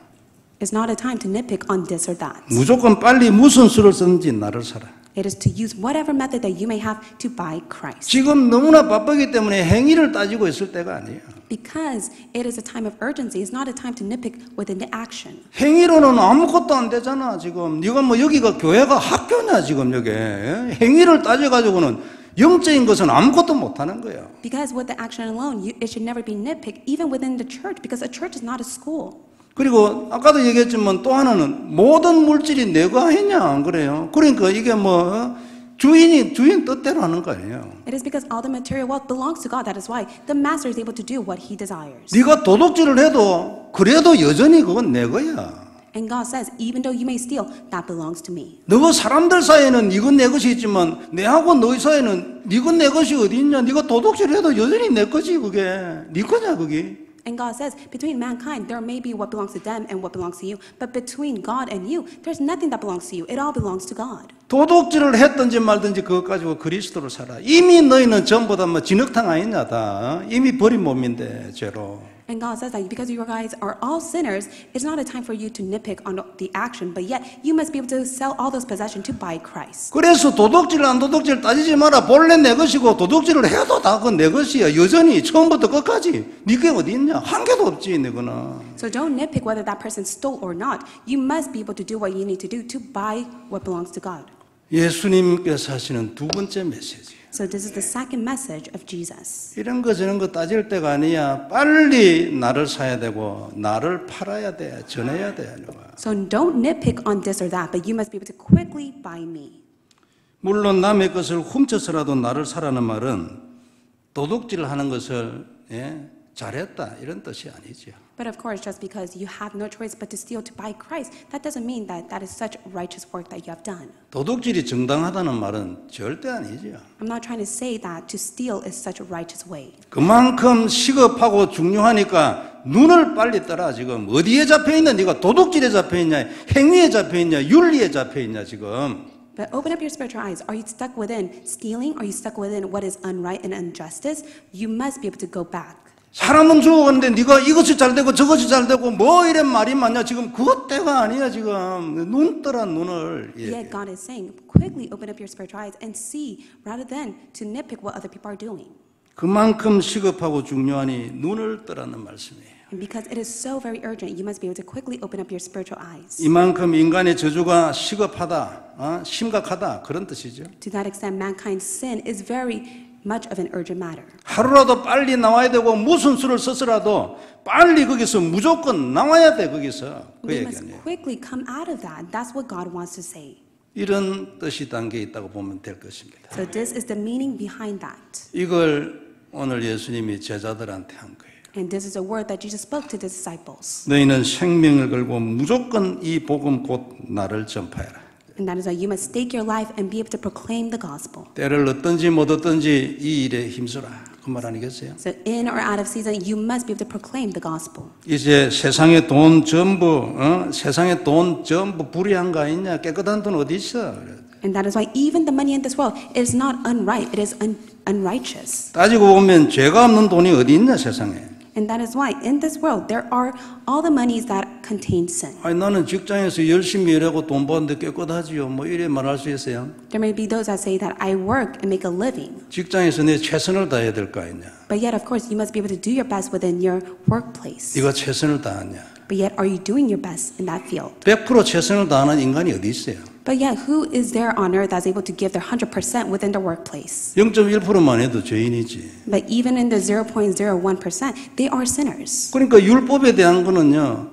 It's not a time to nitpick on this or that. 무조건 빨리 무슨 수를 쓰는지 나를 사라. It is to use whatever method that you may have to buy Christ. 지금 너무나 바쁘기 때문에 행위를 따지고 있을 때가 아니에요. Because it is a time of urgency. It's not a time to nitpick within the action. 행위로는 아무것도 안 되잖아 지금. 네가 뭐 여기가 교회가 학교냐 지금 여기. 행위를 따져가지고는 영적인 것은 아무것도 못하는 거예요. Because with the action alone, it should never be nitpicked, even within the church, because a church is not a school. 그리고 아까도 얘기했지만 또 하나는 모든 물질이 내가 했냐 안 그래요? 그러니까 이게 뭐 주인 뜻대로 하는 거 아니에요. It is because all the material wealth belongs to God. That is why the master is able to do what he desires. 네가 도둑질을 해도 그래도 여전히 그건 내 거야. And God says, even though you may steal, that belongs to me. 너가 사람들 사이에는 이건 내 것이 있지만 내하고 너희 사이에는 이건 내 것이 어디 있냐? 네가 도둑질을 해도 여전히 내 거지 그게. 네 거냐 그게. And God says, between mankind, there may be what belongs to them and what belongs to you. But between God and you, there's nothing that belongs to you. It all belongs to God. 도둑질을 했든지 말든지 그것 가지고 그리스도로 살아. 이미 너희는 전부 다 뭐 진흙탕 아니냐 다. 이미 버린 몸인데 죄로. And God says that because you guys are all sinners, it's not a time for you to nitpick on the action, but yet you must be able to sell all those possessions to buy Christ. 그래서 도둑질 안 도둑질 따지지 마라. 본래 내 것이고 도둑질을 해도 다 그건 내 것이야. 여전히 처음부터 끝까지. 네게 어디 있냐? 한 개도 없지 너거는. So don't nitpick whether that person stole or not. You must be able to do what you need to do to buy what belongs to God. 예수님께서 하시는 두 번째 메시지. So this is the second message of Jesus. 이런 거 저런 거 따질 때가 아니야. 빨리 나를 사야 되고 나를 팔아야 돼. 전해야 돼. So don't nitpick on this or that, but you must be able to quickly buy me. 물론 남의 것을 훔쳐서라도 나를 사라는 말은 도둑질을 하는 것을 잘했다 이런 뜻이 아니죠. But of course, just because you have no choice but to steal to buy Christ, that doesn't mean that that is such righteous work that you have done. 도둑질이 정당하다는 말은 절대 아니죠. I'm not trying to say that to steal is such a righteous way. 그만큼 시급하고 중요하니까 눈을 빨리 떠라. 지금 어디에 잡혀있냐? 네가 도둑질에 잡혀있냐? 행위에 잡혀있냐? 윤리에 잡혀있냐 지금. But open up your spiritual eyes. Are you stuck within stealing? Are you stuck within what is unright and injustice? You must be able to go back. 사람은 죽어가는데 네가 이것이 잘 되고 저것이 잘 되고 뭐 이런 말이 많냐. 지금 그것 때가 아니야. 지금 눈 떠라 눈을. Yet God is saying, quickly open up your spiritual eyes and see rather than to nitpick what other people are doing. 그만큼 시급하고 중요하니 눈을 떠라는 말씀이에요. And because it is so very urgent, you must be able to quickly open up your spiritual eyes. 이만큼 인간의 저주가 시급하다, 심각하다 그런 뜻이죠. To that extent, mankind's sin is very much of an urgent matter. 하루라도 빨리 나와야 되고 무슨 수를 써서라도 빨리 거기서 무조건 나와야 돼 거기서 그 We 얘기 must 아니에요. quickly come out of that. That's what God wants to say. 이런 뜻이 담겨 있다고 보면 될 것입니다. So this is the meaning behind that. 이걸 오늘 예수님이 제자들한테 한 거예요. And this is a word that Jesus spoke to the disciples. 너희는 생명을 걸고 무조건 이 복음 곧 나를 전파해라. And that is why you must stake your life and be able to proclaim the gospel. 때를 얻든지 못 얻든지 이 일에 힘써라. 그 말 아니겠어요? So in or out of season, you must be able to proclaim the gospel. 이제 세상의 돈 전부 세상의 돈 전부 불의한 거 아니냐? 깨끗한 돈 어디 있어? And that is why even the money in this world is not unright, it is unrighteous. 따지고 보면 죄가 없는 돈이 어디 있냐 세상에? And that is why in this world there are all the monies that contain sin. 아니 나는 직장에서 열심히 일하고 돈 버는데 깨끗하지요. 뭐 이래 말할 수 있어요? There may be those that say that I work and make a living. 직장에서 내 최선을 다해야 될 거 아니냐? But yet, of course, you must be able to do your best within your workplace. 네가 최선을 다하냐? But yet, are you doing your best in that field? 100% 최선을 다하는 인간이 어디 있어요? But yet, who is there on earth that's able to give their 100% within their workplace? 0.1%만 해도 죄인이지. But even in the 0.01%, they are sinners. 그러니까 율법에 대한 거는요.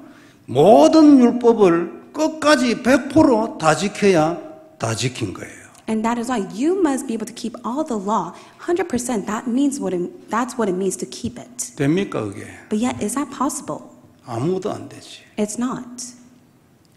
모든 율법을 끝까지 100% 다 지켜야 다 지킨 거예요. And that is why you must be able to keep all the law 100%. That's what it means to keep it. 됩니까 그게? But yet, is that possible? 아무도 안 되지. It's not.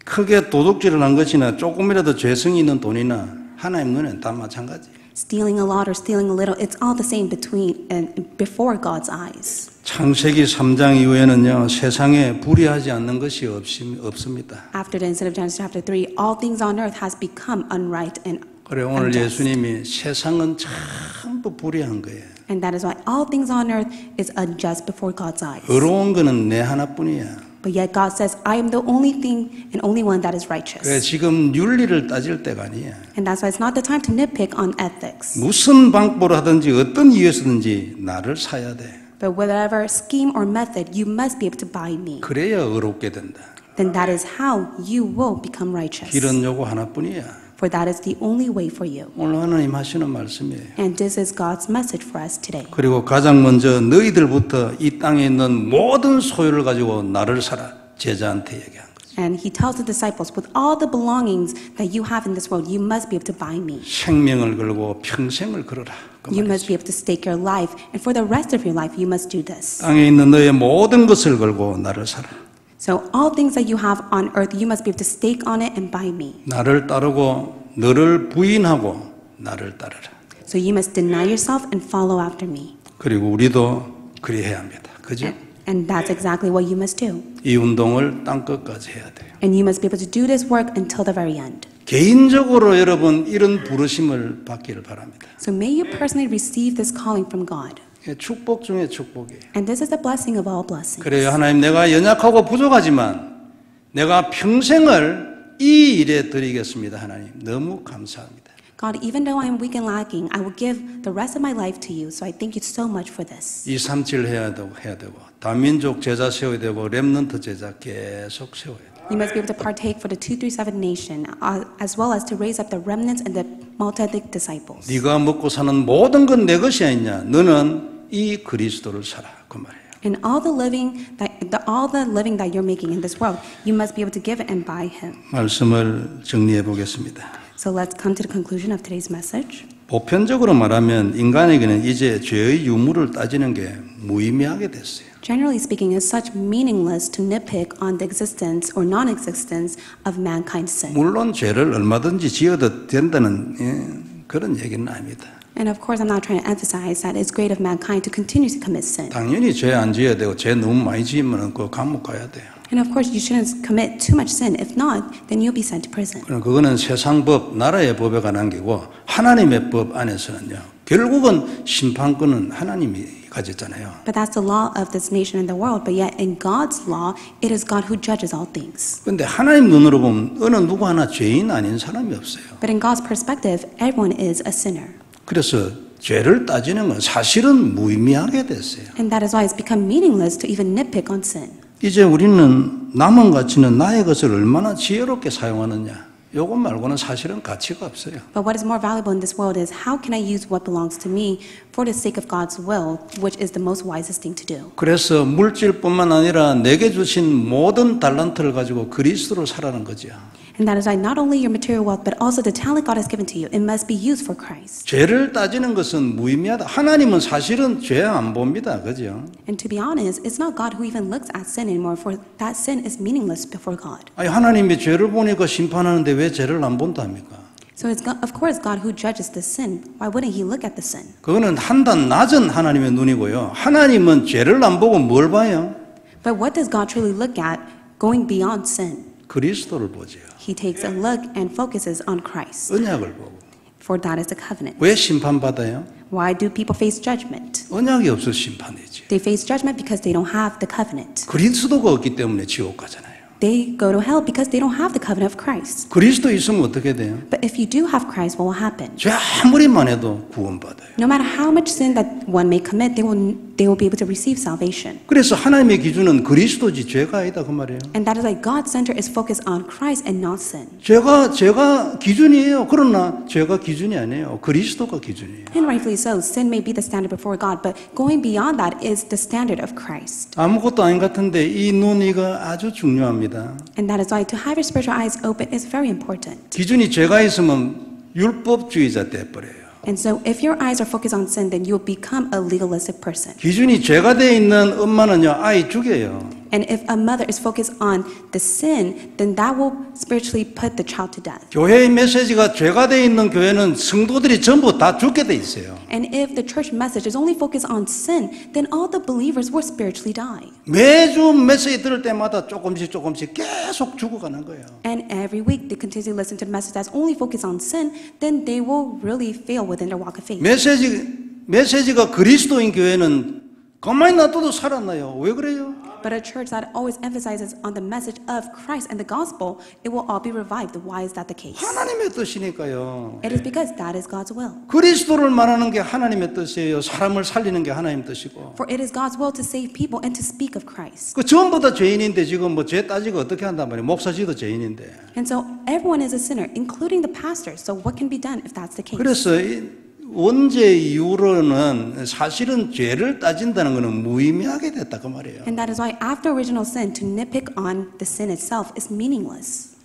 크게 도둑질을 한 것이나 조금이라도 죄성이 있는 돈이나 하나님 눈에는 다 마찬가지. Stealing a lot or stealing a little, it's all the same between and before God's eyes. 창세기 3장 이후에는요 세상에 불의하지 않는 것이 없습니다. After the incident of Genesis chapter 3, all things on earth has become unright and 그래 오늘 unjust. 예수님이 세상은 전부 불의한 거예요. And that is why all things on earth is unjust before God's eyes. 의로운 거는 내 하나뿐이야. But yet God says, I am the only thing and only one that is righteous. 그래 지금 윤리를 따질 때가 아니야. And that's why it's not the time to nitpick on ethics. 무슨 방법으로 하든지 어떤 이유에서든지 나를 사야 돼. But whatever scheme or method, you must be able to buy me. 그래야 의롭게 된다. Then that is how you will become righteous. 길은 요거 하나뿐이야. For that is the only way for you. 오늘 하나님 하시는 말씀이에요. And this is God's message for us today. 그리고 가장 먼저 너희들부터 이 땅에 있는 모든 소유를 가지고 나를 사라. 제자한테 얘기한 거죠. And he tells the disciples, with all the belongings that you have in this world, you must be able to buy me. 생명을 걸고 평생을 걸어라. 그 You must 말이죠. be able to stake your life, and for the rest of your life, you must do this. 땅에 있는 너의 모든 것을 걸고 나를 사라. So all things that you have on earth, you must be able to stake on it and buy me. 나를 따르고 너를 부인하고 나를 따르라. So you must deny yourself and follow after me. 그리고 우리도 그리해야 합니다. 그죠? And that's exactly what you must do. 이 운동을 땅끝까지 해야 돼요. And you must be able to do this work until the very end. 개인적으로 여러분 이런 부르심을 받기를 바랍니다. So may you personally receive this calling from God. 축복 중에 축복이에요. And this is the blessing of all blessings. 그래요. 하나님 내가 연약하고 부족하지만 내가 평생을 이 일에 드리겠습니다. 하나님 너무 감사합니다. God, even though I am weak and lacking, I will give the rest of my life to you. So I thank you so much for this. 237 해야 되고 다민족 제자 세워야 되고 렘넌트 제자 계속 세워야 돼요. You must be able to partake for the 237 nation, as well as to raise up the remnants and the multi-ethnic disciples. 네가 먹고 사는 모든 건 내 것이 아니냐. 너는 이 그리스도를 살아. 그 말이에요. And all the living that you're making in this world, you must be able to give it and buy him. 말씀을 정리해 보겠습니다. So let's come to the conclusion of today's message. 보편적으로 말하면 인간에게는 이제 죄의 유무를 따지는 게 무의미하게 됐어요. Generally speaking, it's such meaningless to nitpick on the existence or non-existence of mankind's sin. 물론 죄를 얼마든지 지어도 된다는 그런 얘기는 아닙니다. And of course, I'm not trying to emphasize that it's great of mankind to continue to commit sin. 당연히 죄 안 지어야 되고 죄 너무 많이 지으면 그 감옥 가야 돼요. And of course, you shouldn't commit too much sin. If not, then you'll be sent to prison. 그럼 그거는 세상 법, 나라의 법에 관한 게고 하나님의 법 안에서는요. 결국은 심판권은 하나님이 가졌잖아요. But that's the law of this nation and the world. But yet, in God's law, it is God who judges all things. 그런데 하나님 눈으로 보면 어느 누구 하나 죄인 아닌 사람이 없어요. But in God's perspective, everyone is a sinner. 그래서 죄를 따지는 건 사실은 무의미하게 됐어요. And that is why it's become meaningless to even nitpick on sin. 이제 우리는 남은 가치는 나의 것을 얼마나 지혜롭게 사용하느냐. 요것 말고는 사실은 가치가 없어요. But what is more valuable in this world is how can I use what belongs to me for the sake of God's will, which is the most wisest thing to do. 그래서 물질뿐만 아니라 내게 주신 모든 달란트를 가지고 그리스도로 살아는 거죠. And that is why not only your material wealth, but also the talent God has given to you, it must be used for Christ. 죄를 따지는 것은 무의미하다. 하나님은 사실은 죄 안 봅니다. 그죠? And to be honest, it's not God who even looks at sin anymore, for that sin is meaningless before God. 아니 하나님이 죄를 보니까 심판하는데 왜 죄를 안 본답니까? So it's God, of course God who judges the sin. Why wouldn't he look at the sin? 그거는 한 단 낮은 하나님의 눈이고요. 하나님은 죄를 안 보고 뭘 봐요? But what does God truly look at going beyond sin? 그리스도를 보죠. He takes a look and focuses on Christ. 언약을 보고. For that is the covenant. 왜 심판받아요? Why do people face judgment? 언약이 없어 심판이지. They face judgment because they don't have the covenant. 그리스도가 없기 때문에 지옥 가잖아요. They go to hell because they don't have the covenant of Christ. 그리스도 있으면 어떻게 돼요? But if you do have Christ, what will happen? 죄 아무리만 해도 구원받아요. No matter how much sin that one may commit, they will be able to receive salvation. 그래서 하나님의 기준은 그리스도지 죄가 아니다 그 말이에요. And that is why God's center is focused on Christ and not sin. 죄가 기준이에요. 그러나 죄가 기준이 아니에요. 그리스도가 기준이에요. And rightfully so, sin may be the standard before God, but going beyond that is the standard of Christ. 아무것도 아닌 것 같은데 이 눈이가 아주 중요합니다. And that is why to have your spiritual eyes open is very important. 기준이 죄가 있으면 율법주의자 돼버려요. And so if your eyes are focused on sin, then you'll become a legalistic person. 기준이 죄가 돼 있는 엄마는요 아이 죽여요. And if a mother is focused on the sin, then that will spiritually put the child to death. 교회의 메시지가 죄가 돼 있는 교회는 성도들이 전부 다 죽게 돼 있어요. And if the church message is only focused on sin, then all the believers will spiritually die. 매주 메시지 들을 때마다 조금씩 계속 죽어가는 거예요. And every week they continue to listen to the message that's only focused on sin, then they will really fail within their walk of faith. 메시지가 그리스도인 교회는 가만히 놔둬도 살아나요. 왜 그래요? But a church that always emphasizes on the message of Christ and the gospel, it will all be revived. Why is that the case? 하나님의 뜻이니까요. It is because that is God's will. 그리스도를 말하는 게 하나님의 뜻이에요. 사람을 살리는 게 하나님 뜻이고. For it is God's will to save people and to speak of Christ. 그 전부 다 죄인인데 지금 뭐 죄 따지고 어떻게 한단 말이에요. 목사지도 죄인인데. And so everyone is a sinner, including the pastor. So what can be done if that's the case? 그래서 원죄 이후로는 사실은 죄를 따진다는 것은 무의미하게 됐다 그 말이에요. And that is why after original sin, to nitpick on the sin itself is meaningless.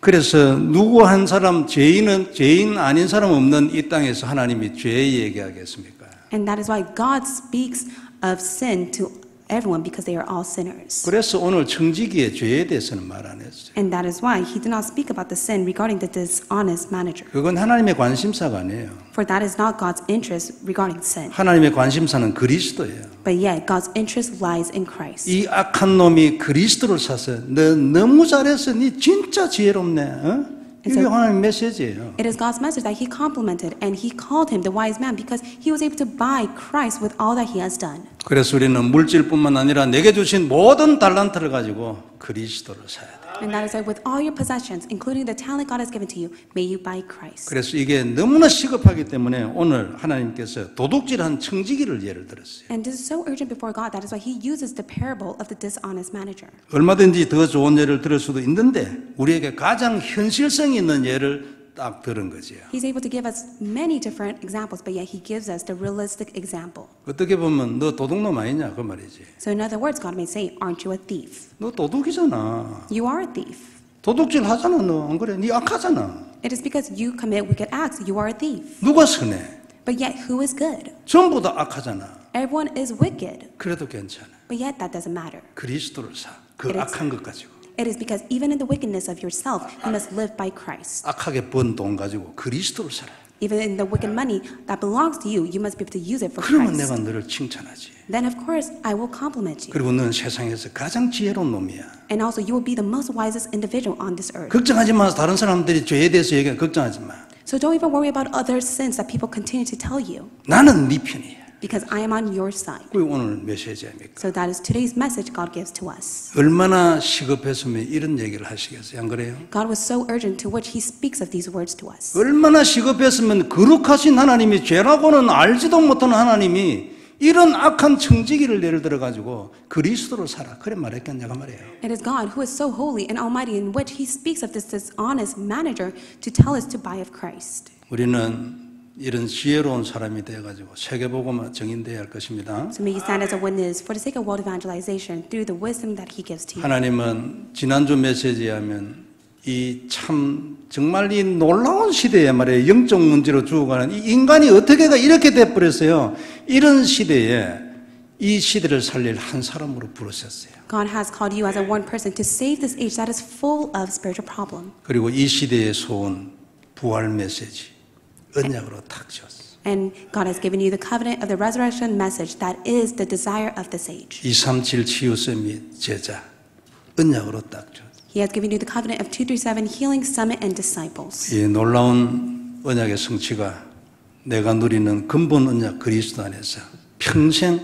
그래서 누구 한 사람 죄인 아닌 사람 없는 이 땅에서 하나님이 죄 얘기하겠습니까? And that is why God speaks of sin to everyone because they are all sinners. 그래서 오늘 청지기의 죄에 대해서는 말 안 했어요. And that is why he did not speak about the sin regarding the dishonest manager. 그건 하나님의 관심사가 아니에요. For that is not God's interest regarding sin. 하나님의 관심사는 그리스도예요. But yet God's interest lies in Christ. 이 악한 놈이 그리스도를 사서 너 너무 잘했어. 니 진짜 지혜롭네. 어? 이게 하나님의 메시지예요. It is God's message that he complimented and he called him the wise man because he was able to buy Christ with all that he has done. 그래서 우리는 물질뿐만 아니라 내게 주신 모든 달란트를 가지고 그리스도를 사야 돼. And that is why with all your possessions, including the talent God has given to you, may you buy Christ. 그래서 이게 너무나 시급하기 때문에 오늘 하나님께서 도둑질한 청지기를 예를 들었어요. And this is so urgent before God, that is why he uses the parable of the dishonest manager. 얼마든지 더 좋은 예를 들을 수도 있는데 우리에게 가장 현실성 있는 예를 딱 들은 거지요. He's able to give us many different examples, but yet he gives us the realistic example. 어떻게 보면 너 도둑놈 아니냐 그 말이지. So in other words, God may say, aren't you a thief? 너 도둑이잖아. You are a thief. 도둑질 하잖아 너. 안 그래? 네 악하잖아. It is because you commit wicked acts, you are a thief. 누가 선해? But yet who is good? 전부 다 악하잖아. Everyone is wicked. 그래도 괜찮아. But yet that doesn't matter. 그리스도를 사. 그 It is- 악한 것 가지고. It is because even in the wickedness of yourself, you must live by Christ. 악하게 번 돈 가지고 그리스도를 살아. Even in the wicked money that belongs to you, you must be able to use it for 그러면 Christ. 내가 너를 칭찬하지. Then of course I will compliment you. 그리고 너는 세상에서 가장 지혜로운 놈이야. And also you will be the most wisest individual on this earth. 걱정하지 마. 다른 사람들이 죄에 대해서 얘기해. 걱정하지 마. So don't even worry about other sins that people continue to tell you, 나는 네 편이야. because I am on your side. 그게 오늘 메시지입니까? So that is today's message God gives to us. 얼마나 시급했으면 이런 얘기를 하시겠어요? 안 그래요? God was so urgent to which he speaks of these words to us. 얼마나 시급했으면 거룩하신 하나님이 죄라고는 알지도 못하는 하나님이 이런 악한 청지기를 예를 들어가지고 그리스도를 살아. 그래 말했겠냐고 말이에요. It is God who is so holy and almighty in which he speaks of this dishonest manager to tell us to buy of Christ. 우리는 이런 지혜로운 사람이 되어가지고 세계복음화 증인되어야 할 것입니다. So may you stand as a witness for the sake of world evangelization through the wisdom that he gives to you. 하나님은 지난주 메시지에 하면 이 참 정말 이 놀라운 시대에 말이에요. 영적 문제로 죽어가는 이 인간이 어떻게가 이렇게 돼버렸어요. 이런 시대에 이 시대를 살릴 한 사람으로 부르셨어요. God has called you as a one person to save this age that is full of spiritual problem. 그리고 이 시대에 소원 부활 메시지 언약으로 탁 지었어요. And God has given you the covenant of the resurrection message that is the desire of this age. 237 치유세 및 제자 언약으로 딱 지었어요. He has given you the covenant of 237 healing summit and disciples. 이 놀라운 언약의 성취가 내가 누리는 근본 언약 그리스도 안에서 평생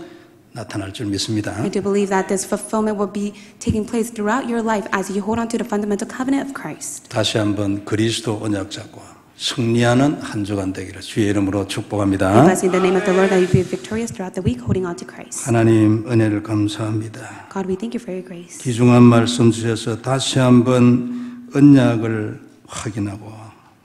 나타날 줄 믿습니다. I do believe that this fulfillment will be taking place throughout your life as you hold on to the fundamental covenant of Christ. 다시 한번 그리스도 언약 잡고 승리하는 한 주간 되기를 주의 이름으로 We 축복합니다. bless you in the name of the Lord that you be victorious throughout the week holding on to Christ. 하나님 은혜를 감사합니다. God, we thank you for your grace. 귀중한 말씀 주셔서 다시 한번 언약을 확인하고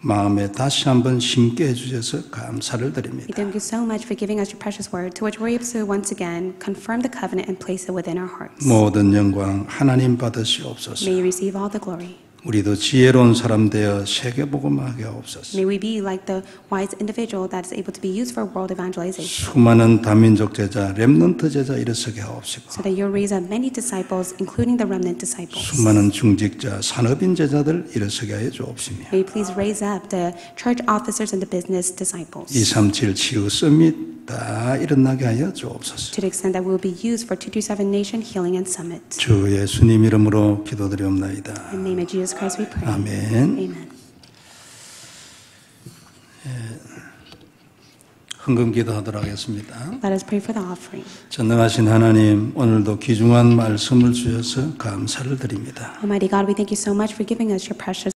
마음에 다시 한번 심게 해주셔서 감사를 We 드립니다. thank you so much for giving us your precious word to which we're able to once again confirm the covenant and place it within our hearts. 모든 영광 하나님 받으시옵소서. May you receive all the glory. 우리도 지혜로운 사람 되어 세계복음하게 하옵소서. May we be like the wise individual that is able to be used for world evangelization, 수많은 다민족 제자, 렘넌트 제자 일어서게 하옵시고 so that you'll raise up many disciples, including the remnant disciples. 수많은 중직자, 산업인 제자들 일어서게 하여 주옵시며 May you please raise up the church officers and the business disciples. 237 치유 서밋 다 일어나게 하여 주옵소서. To the extent that we will be used for 227 Nation Healing and Summit. 주 예수님 이름으로 기도드리옵나이다. In the name of Jesus Christ we pray. 아멘. Amen. 헌금 기도하도록 하겠습니다. Let us pray for the offering. 전능하신 하나님, 오늘도 귀중한 말씀을 주셔서 감사를 드립니다. Almighty God, we thank you so much for giving us your precious